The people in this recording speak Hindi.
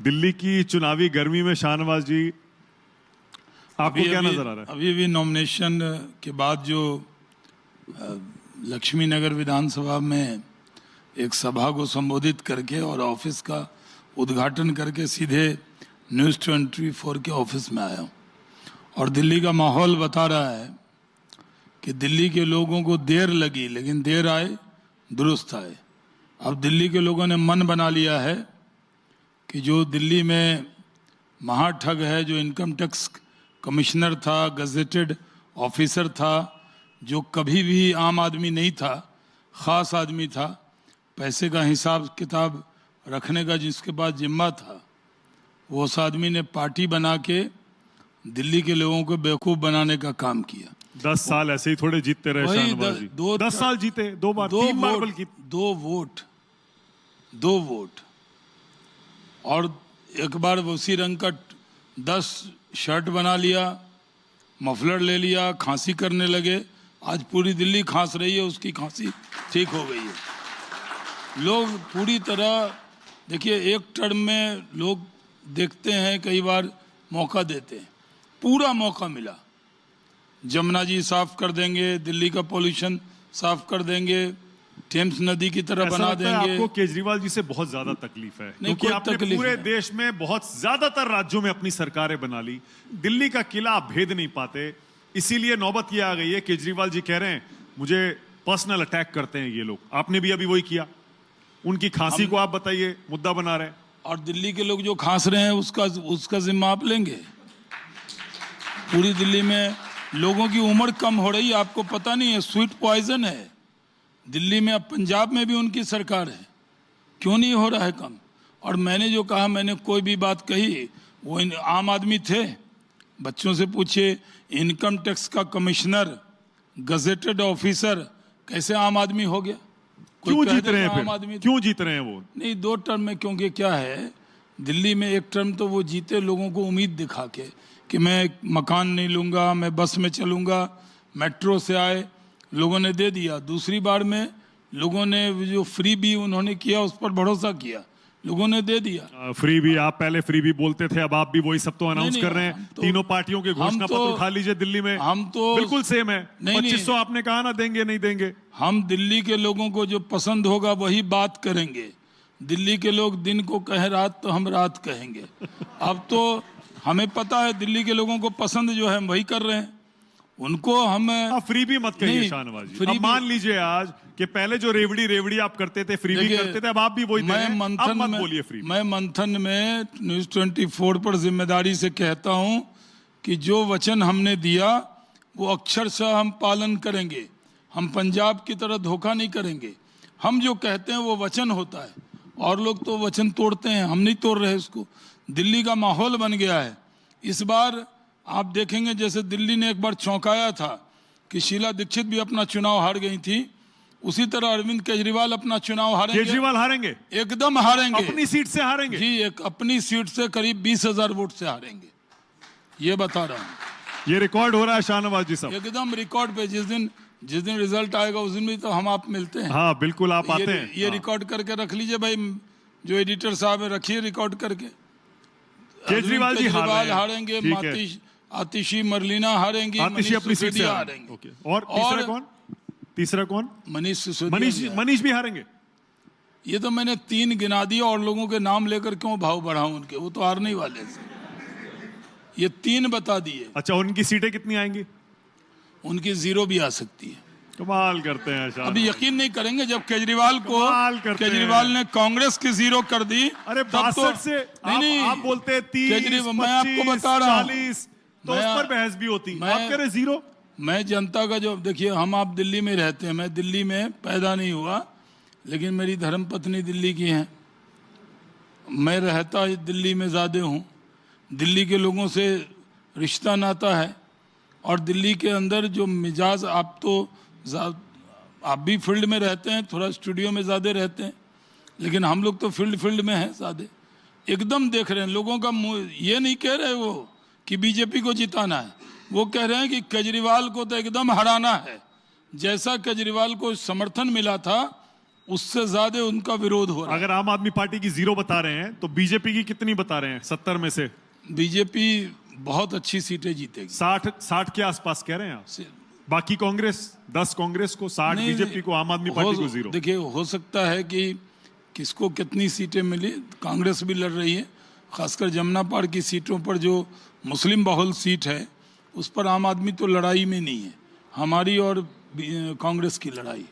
दिल्ली की चुनावी गर्मी में शाहनवाज जी आपको क्या नजर आ रहा है? अभी भी नॉमिनेशन के बाद जो लक्ष्मी नगर विधानसभा में एक सभा को संबोधित करके और ऑफिस का उद्घाटन करके सीधे न्यूज़ 24 के ऑफिस में आया हूँ और दिल्ली का माहौल बता रहा है कि दिल्ली के लोगों को देर लगी लेकिन देर आए दुरुस्त आए। अब दिल्ली के लोगों ने मन बना लिया है कि जो दिल्ली में महाठग है, जो इनकम टैक्स कमिश्नर था, गजेटेड ऑफिसर था, जो कभी भी आम आदमी नहीं था, ख़ास आदमी था, पैसे का हिसाब किताब रखने का जिसके पास जिम्मा था, वो उस आदमी ने पार्टी बना के दिल्ली के लोगों को बेवकूफ़ बनाने का काम किया। 10 साल ऐसे ही थोड़े जीतते रहे शाहनवाज जी। 10 साल जीते, 2 बार, 3 बार बल्कि 2 वोट और एक बार उसी रंग का 10 शर्ट बना लिया, मफलर ले लिया, खांसी करने लगे। आज पूरी दिल्ली खांस रही है, उसकी खांसी ठीक हो गई है। लोग पूरी तरह देखिए, एक टर्म में लोग देखते हैं, कई बार मौका देते हैं, पूरा मौका मिला। जमुना जी साफ कर देंगे, दिल्ली का पॉल्यूशन साफ कर देंगे, टेम्स नदी की तरह बना देंगे। आपको केजरीवाल जी से बहुत ज्यादा तकलीफ है क्योंकि आपने पूरे देश में बहुत ज्यादातर राज्यों में अपनी सरकारें बना ली, दिल्ली का किला आप भेद नहीं पाते, इसीलिए नौबत ये आ गई है। केजरीवाल जी कह रहे हैं मुझे पर्सनल अटैक करते हैं ये लोग। आपने भी अभी वही किया। उनकी खांसी को आप बताइए, मुद्दा बना रहे हैं। और दिल्ली के लोग जो खांस रहे हैं उसका जिम्मा आप लेंगे। पूरी दिल्ली में लोगों की उम्र कम हो रही है, आपको पता नहीं है, स्वीट पॉइजन है दिल्ली में। अब पंजाब में भी उनकी सरकार है, क्यों नहीं हो रहा है कम? और मैंने जो कहा, मैंने कोई भी बात कही, वो आम आदमी थे, बच्चों से पूछिए। इनकम टैक्स का कमिश्नर, गजेटेड ऑफिसर, कैसे आम आदमी हो गया? क्यों जीत रहे हैं फिर? क्यों जीत रहे हैं वो? नहीं, 2 टर्म में, क्योंकि क्या है, दिल्ली में एक टर्म तो वो जीते लोगों को उम्मीद दिखा के कि मैं मकान नहीं लूँगा, मैं बस में चलूँगा, मेट्रो से आए, लोगों ने दे दिया। दूसरी बार में लोगों ने जो फ्री भी उन्होंने किया उस पर भरोसा किया, लोगों ने दे दिया। फ्री भी, आप पहले फ्री भी बोलते थे, अब आप भी वही सब तो अनाउंस कर रहे हैं। तीनों पार्टियों के घोषणा पत्र उठा लीजिए दिल्ली में, हम तो बिल्कुल सेम है। 2500 आपने कहा ना, देंगे नहीं देंगे। हम दिल्ली के लोगों को जो पसंद होगा वही बात करेंगे। दिल्ली के लोग दिन को कहे रात, तो हम रात कहेंगे। अब तो हमें पता है दिल्ली के लोगों को पसंद जो है हम वही कर रहे हैं। उनको हम फ्री भी मत कहिए शाहनवाज जी। अब मान लीजिए आज कि पहले जो रेवड़ी आप करते थे, फ्री भी करते थे, अब आप भी वही दे रहे हैं। अब मत बोलिए फ्री। मैं मंथन में न्यूज़ 24 पर जिम्मेदारी से कहता हूं कि जो वचन हमने दिया वो अक्षरशः हम पालन करेंगे। हम पंजाब की तरह धोखा नहीं करेंगे। हम जो कहते हैं वो वचन होता है, और लोग तो वचन तोड़ते हैं, हम नहीं तोड़ रहे उसको। दिल्ली का माहौल बन गया है। इस बार आप देखेंगे, जैसे दिल्ली ने एक बार चौंकाया था कि शीला दीक्षित भी अपना चुनाव हार गई थी, उसी तरह अरविंद केजरीवाल अपना चुनाव हारेंगे। केजरीवाल हारेंगे, एकदम हारेंगे, अपनी सीट से हारेंगे जी, एक अपनी सीट से करीब 20,000 वोट से हारेंगे, ये बता रहा हूँ। ये रिकॉर्ड हो रहा है शाहनवाज जी साहब, एकदम रिकॉर्ड पे। जिस दिन रिजल्ट आएगा उस दिन भी तो हम आप मिलते हैं। हाँ बिल्कुल, आप आते हैं। ये रिकॉर्ड करके रख लीजिए भाई, जो एडिटर साहब है, रखिए रिकॉर्ड करके। केजरीवाल जी हारेंगे, आतिशी मरलीना हारेंगी, आतिशी अपनी सीट से हारेंगे। और तीसरा कौन? मनीष सिसोदिया। मनीष भी हारेंगे। ये तो मैंने 3 गिना दिया, और लोगों के नाम लेकर क्यों भाव बढ़ाऊं उनके, वो तो हारने वाले हैं। ये 3 बता दिए। अच्छा, उनकी सीटें कितनी आएंगी? उनकी 0 भी आ सकती है। कमाल करते हैं। अभी यकीन नहीं करेंगे जब केजरीवाल ने कांग्रेस की 0 कर दी। अरे 62 से नहीं, आप बोलते हैं 30, मैं आपको बता रहा हूँ, 40, तो उस पर बहस भी होती। आप कह रहे 0। मैं जनता का जो, देखिए, हम आप दिल्ली में रहते हैं, मैं दिल्ली में पैदा नहीं हुआ, लेकिन मेरी धर्मपत्नी दिल्ली की हैं। मैं रहता दिल्ली में ज़्यादा हूँ, दिल्ली के लोगों से रिश्ता नाता है। और दिल्ली के अंदर जो मिजाज, आप भी फील्ड में रहते हैं, थोड़ा स्टूडियो में ज़्यादा रहते हैं, लेकिन हम लोग तो फील्ड में हैं ज़्यादा। एकदम देख रहे हैं लोगों का मुँह। ये नहीं कह रहे वो कि बीजेपी को जिताना है, वो कह रहे हैं कि केजरीवाल को तो एकदम हराना है। जैसा केजरीवाल को समर्थन मिला था उससे ज्यादा उनका विरोध हो रहा है। अगर आम आदमी पार्टी की 0 बता रहे हैं तो बीजेपी की कितनी बता रहे हैं 70 में से? बीजेपी बहुत अच्छी सीटें जीतेगी। 60 के आसपास कह रहे हैं आप। बाकी कांग्रेस 10 कांग्रेस को 60 बीजेपी को आम आदमी पार्टी को 0। देखिए हो सकता है कि किसको कितनी सीटें मिली, कांग्रेस भी लड़ रही है, खासकर जमुना पार की सीटों पर जो मुस्लिम बहुल सीट है उस पर आम आदमी तो लड़ाई में नहीं है, हमारी और कांग्रेस की लड़ाई।